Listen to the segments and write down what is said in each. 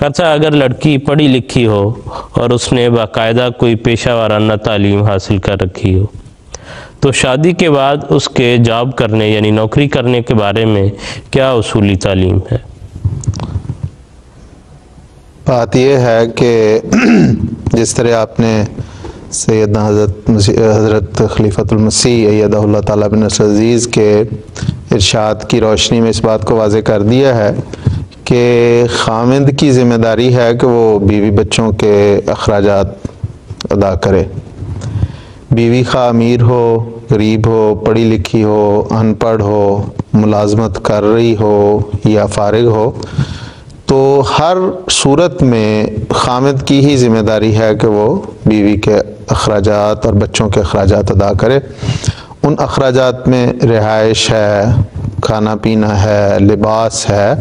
اچھا، اگر لڑکی پڑھی لکھی ہو اور اس نے باقاعدہ کوئی پیشہ ورانہ تعلیم حاصل کر رکھی ہو، تو شادی کے بعد اس کے جاب کرنے یعنی نوکری کرنے کے بارے میں کیا اصولی تعلیم ہے؟ بات یہ ہے کہ جس طرح آپ نے سیدنا حضرت خلیفۃ المسیح ایدہ اللہ تعالیٰ بن نصر عزیز کے ارشاد کی روشنی میں اس بات کو واضح کر دیا ہے کہ خامند کی ذمہ داری ہے کہ وہ بیوی بچوں کے اخراجات ادا کرے. بیوی خواہ امیر ہو، غریب ہو، پڑھی لکھی ہو، ان پڑھ ہو، ملازمت کر رہی ہو یا فارغ ہو، تو ہر صورت میں خامند کی ہی ذمہ داری ہے کہ وہ بیوی کے اخراجات اور بچوں کے اخراجات ادا کرے. ان اخراجات میں رہائش ہے، کھانا پینا ہے، لباس ہے،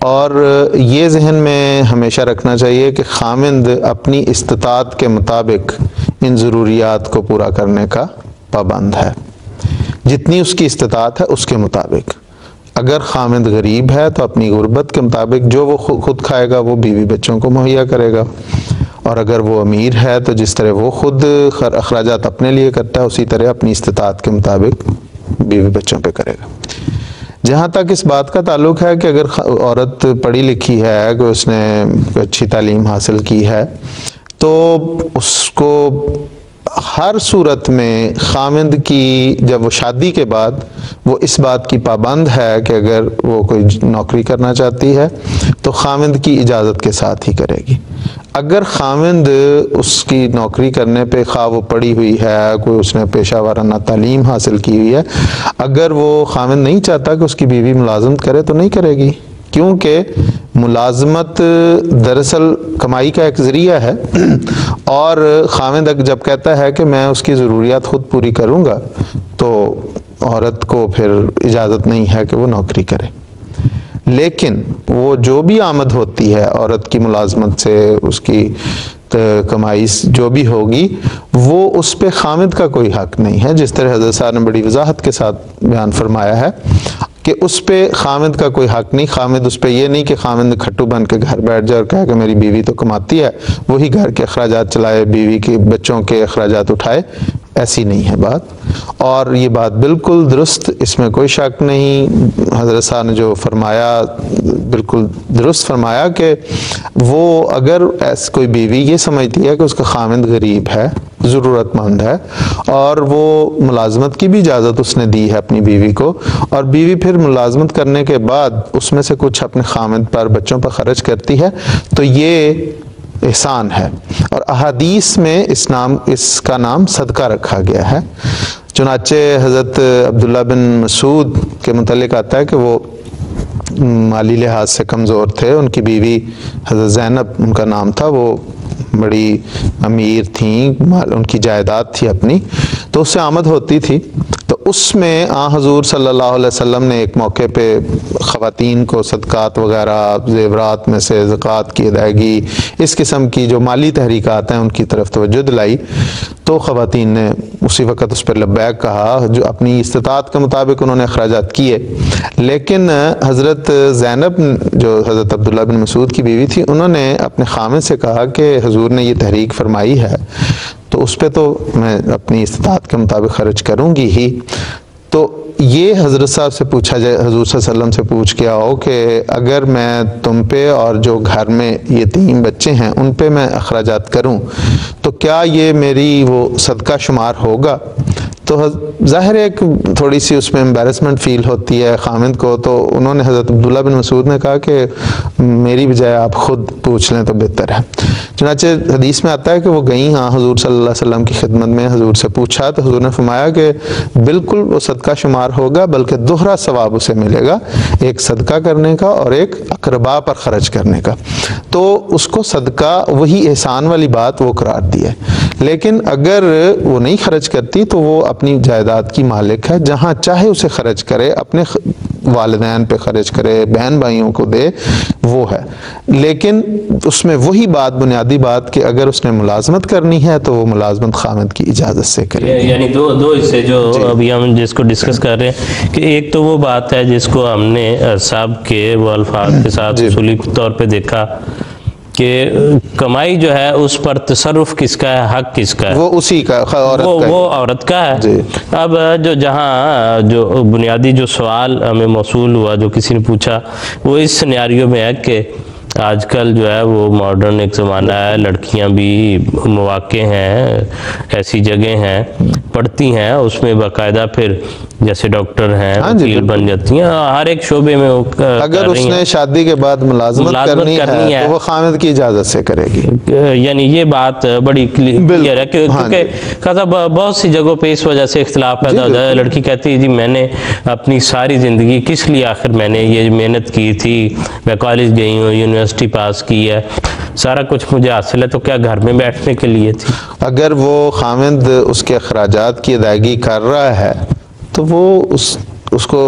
اور یہ ذہن میں ہمیشہ رکھنا چاہیے کہ خامند اپنی استطاعت کے مطابق ان ضروریات کو پورا کرنے کا پابند ہے، جتنی اس کی استطاعت ہے اس کے مطابق. اگر خامند غریب ہے تو اپنی غربت کے مطابق جو وہ خود کھائے گا وہ بیوی بچوں کو مہیا کرے گا، اور اگر وہ امیر ہے تو جس طرح وہ خود اخراجات اپنے لیے کرتا ہے اسی طرح اپنی استطاعت کے مطابق بیوی بچوں پہ کرے گا. جہاں تک اس بات کا تعلق ہے کہ اگر عورت پڑھی لکھی ہے کہ اس نے اچھی تعلیم حاصل کی ہے تو اس کو ہر صورت میں خامند کی جب وہ شادی کے بعد وہ اس بات کی پابند ہے کہ اگر وہ کوئی نوکری کرنا چاہتی ہے تو خامند کی اجازت کے ساتھ ہی کرے گی. اگر خامند اس کی نوکری کرنے پہ خواہ وہ پڑھی ہوئی ہے، کوئی اس نے پیشہ ورانہ تعلیم حاصل کی ہوئی ہے، اگر وہ خامند نہیں چاہتا کہ اس کی بیوی ملازمت کرے تو نہیں کرے گی، کیونکہ ملازمت دراصل کمائی کا ایک ذریعہ ہے، اور خامند جب کہتا ہے کہ میں اس کی ضروریات خود پوری کروں گا تو عورت کو پھر اجازت نہیں ہے کہ وہ نوکری کرے. لیکن وہ جو بھی آمد ہوتی ہے عورت کی ملازمت سے، اس کی کمائی جو بھی ہوگی، وہ اس پہ خامند کا کوئی حق نہیں ہے. جس طرح حضرت صاحب نے بڑی وضاحت کے ساتھ بیان فرمایا ہے کہ اس پہ خامند کا کوئی حق نہیں. خامند اس پہ یہ نہیں کہ خامند کھٹو بن کے گھر بیٹھ جائے اور کہے کہ میری بیوی تو کماتی ہے، وہی گھر کے اخراجات چلائے، بیوی کے بچوں کے اخراجات اٹھائے. ایسی نہیں ہے بات، اور یہ بات بالکل درست، اس میں کوئی شک نہیں. حضرت صاحب نے جو فرمایا بالکل درست فرمایا کہ وہ اگر کوئی بیوی یہ سمجھتی ہے کہ اس کا خامند غریب ہے، ضرورت مند ہے، اور وہ ملازمت کی بھی اجازت اس نے دی ہے اپنی بیوی کو، اور بیوی پھر ملازمت کرنے کے بعد اس میں سے کچھ اپنے خامند پر بچوں پر خرچ کرتی ہے، تو یہ احسان ہے. اور احادیث میں اس کا نام صدقہ رکھا گیا ہے. چنانچہ حضرت عبداللہ بن مسعود کے متعلق آتا ہے کہ وہ مالی لحاظ سے کمزور تھے. ان کی بیوی حضرت زینب ان کا نام تھا، وہ بڑی امیر تھیں، ان کی جائیداد تھی اپنی، تو اس سے آمد ہوتی تھی. تو اس میں حضور صلی اللہ علیہ وسلم نے ایک موقع پہ خواتین کو صدقات وغیرہ، زیورات میں سے زکوٰۃ کی ادائیگی، اس قسم کی جو مالی تحریکات ہیں ان کی طرف توجہ دلائی. تو خواتین نے اسی وقت اس پر لبیک کہا، جو اپنی استطاعت کے مطابق انہوں نے اخراجات کیے. لیکن حضرت زینب جو حضرت عبداللہ بن مسعود کی بیوی تھی، انہوں نے اپنے خامد سے کہا کہ حضور نے یہ تحریک فرمائی ہے تو اس پہ تو میں اپنی استطاعت کے مطابق خرچ کروں گی ہی. تو یہ حضرت صاحب سے پوچھا جائے، حضور صلی اللہ علیہ وسلم سے پوچھ کے آؤ کہ اگر میں تم پہ اور جو گھر میں یتیم بچے ہیں ان پہ میں اخراجات کروں تو کیا یہ میری وہ صدقہ شمار ہوگا؟ تو ظاہر ایک تھوڑی سی اس میں امبیرسمنٹ فیل ہوتی ہے خامند کو. تو انہوں نے حضرت عبداللہ بن مسعود نے کہا کہ میری بجائے آپ خود پوچھ لیں تو بہتر ہے. چنانچہ حدیث میں آتا ہے کہ وہ گئیں حضور صلی اللہ علیہ وسلم کی خدمت میں، حضور سے پوچھا تو حضور نے فرمایا کہ بالکل وہ صدقہ شمار ہوگا، بلکہ دوہرا ثواب اسے ملے گا، ایک صدقہ کرنے کا اور ایک اقربا پر خرچ کرنے کا. تو اس کو صدقہ وہی احسان والی بات وہ قرار دی ہے. لیکن اگر وہ نہیں خرچ کرتی تو وہ اپنی جائیداد کی مالک ہے، جہاں چاہے اسے خرچ کرے، اپنے والدین پہ خرچ کرے، بہن بھائیوں کو دے، وہ ہے. لیکن اس میں وہی بات، بنیادی بات کہ اگر اس نے ملازمت کرنی ہے تو وہ ملازمت خامد کی اجازت سے کرے. یعنی دو حصے جو ابھی ہم جس کو ڈسکس کر رہے ہیں کہ ایک تو وہ بات ہے جس کو ہم نے صاحب کے وہ الفاظ کے ساتھ اصولی طور پہ دیکھا کہ کمائی جو ہے اس پر تصرف کس کا ہے، حق کس کا ہے؟ وہ اسی کا، وہ عورت کا ہے جی۔ اب جو بنیادی جو سوال ہمیں موصول ہوا، جو کسی نے پوچھا، وہ اس سینیریو میں ہے کہ آج کل جو ہے وہ ماڈرن ایک زمانہ ہے، لڑکیاں بھی مواقع ہیں، ایسی جگہ ہیں، پڑھتی ہیں، اس میں باقاعدہ پھر جیسے ڈاکٹر ہیں، وکیل بن جاتی ہیں، ہر ایک شعبے میں وہ اگر اس نے شادی کے بعد ملازمت کرنی ہے تو وہ خامد کی اجازت سے کرے گی، یعنی یہ بات بڑی کلیئر ہے، کیونکہ بہت سی جگہوں پہ اس وجہ سے اختلاف پیدا ہو جاتا ہے۔ لڑکی کہتی ہے جی میں نے اپنی ساری زندگی کس لیے آخر میں نے یہ محنت کی تھی، میں کالج گئی ہوں، یونیورسٹی پاس کی ہے، سارا کچھ مجھے حاصل ہے، تو کیا گھر میں بیٹھنے کے لیے تھی؟ اگر وہ خامد اس کے اخراجات کی ادائیگی کر رہا ہے تو وہ اس کو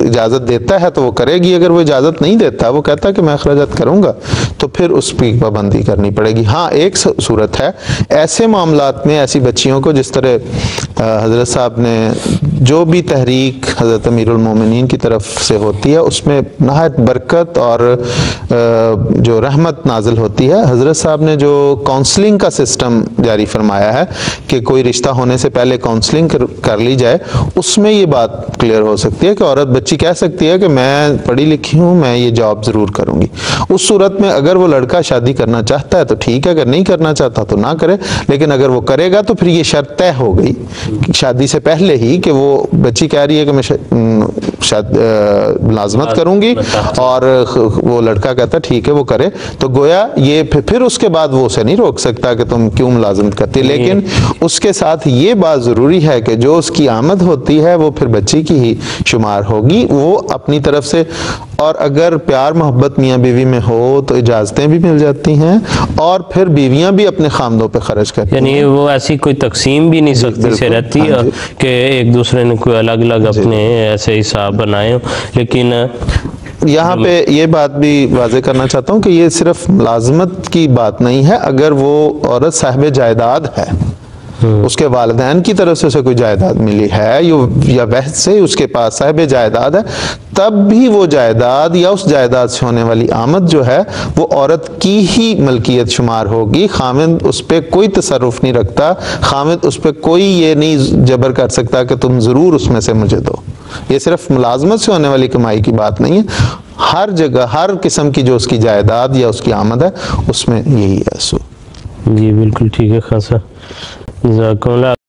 اجازت دیتا ہے تو وہ کرے گی، اگر وہ اجازت نہیں دیتا، وہ کہتا ہے کہ میں اخراجات کروں گا، تو پھر اس پہ پابندی کرنی پڑے گی۔ ہاں ایک صورت ہے ایسے معاملات میں، ایسی بچیوں کو جس طرح حضرت صاحب نے جو بھی تحریک حضرت امیر المومنین کی طرف سے ہوتی ہے اس میں نہایت برکت اور جو رحمت نازل ہوتی ہے۔ حضرت صاحب نے جو کاؤنسلنگ کا سسٹم جاری فرمایا ہے کہ کوئی رشتہ ہونے سے پہلے کاؤنسلنگ کر لی جائے، اس میں یہ بات کلیئر ہو سکتی ہے کہ عورت بچی کہہ سکتی ہے کہ میں پڑھی لکھی ہوں، میں یہ جاب ضرور کروں گی۔ اس صورت میں اگر وہ لڑکا شادی کرنا چاہتا ہے تو ٹھیک ہے، اگر نہیں کرنا چاہتا تو نہ کرے، لیکن اگر وہ کرے گا تو پھر یہ شرط طے ہو گئی شادی سے پہلے ہی کہ وہ بچی کہہ رہی ہے کہ میں ملازمت کروں گی، اور وہ لڑکا کہتا ہے ٹھیک ہے وہ کرے، تو گویا یہ پھر اس کے بعد وہ اسے نہیں روک سکتا کہ تم کیوں ملازمت کرتی، لیکن اس کے ساتھ یہ بات ضروری ہے کہ جو اس کی آمد ہوتی ہے وہ پھر بچی کی ہی شمار ہوگی، وہ اپنی طرف سے، اور اگر پیار محبت میاں بیوی میں ہو تو اجازتیں بھی مل جاتی ہیں، اور پھر بیویاں بھی اپنے خامدوں پہ خرچ کرتی ہیں، یعنی وہ ایسی کوئی تقسیم بھی نہیں سختی سے رہتی کہ ایک دوسرے نے کوئی الگ الگ اپنے ایسے حساب بنائے، لیکن یہاں پہ یہ بات بھی واضح کرنا چاہتا ہوں کہ یہ صرف ملازمت کی بات نہیں ہے، اگر وہ عورت صاحب جائیداد ہے، اس کے والدین کی طرف سے اسے کوئی جائیداد ملی ہے یا ویسے ہی اس کے پاس صاحب جائیداد ہے، تب بھی وہ جائیداد یا اس جائیداد سے ہونے والی آمد جو ہے وہ عورت کی ہی ملکیت شمار ہوگی، خامد اس پہ کوئی تصرف نہیں رکھتا، خامد اس پہ کوئی یہ نہیں جبر کر سکتا کہ تم ضرور اس میں سے مجھے دو۔ یہ صرف ملازمت سے ہونے والی کمائی کی بات نہیں ہے، ہر جگہ ہر قسم کی جو اس کی جائیداد یا اس کی آمد ہے اس میں یہی ہے۔ جی بالکل ٹھیک ہے خاصا، جزاکم اللہ۔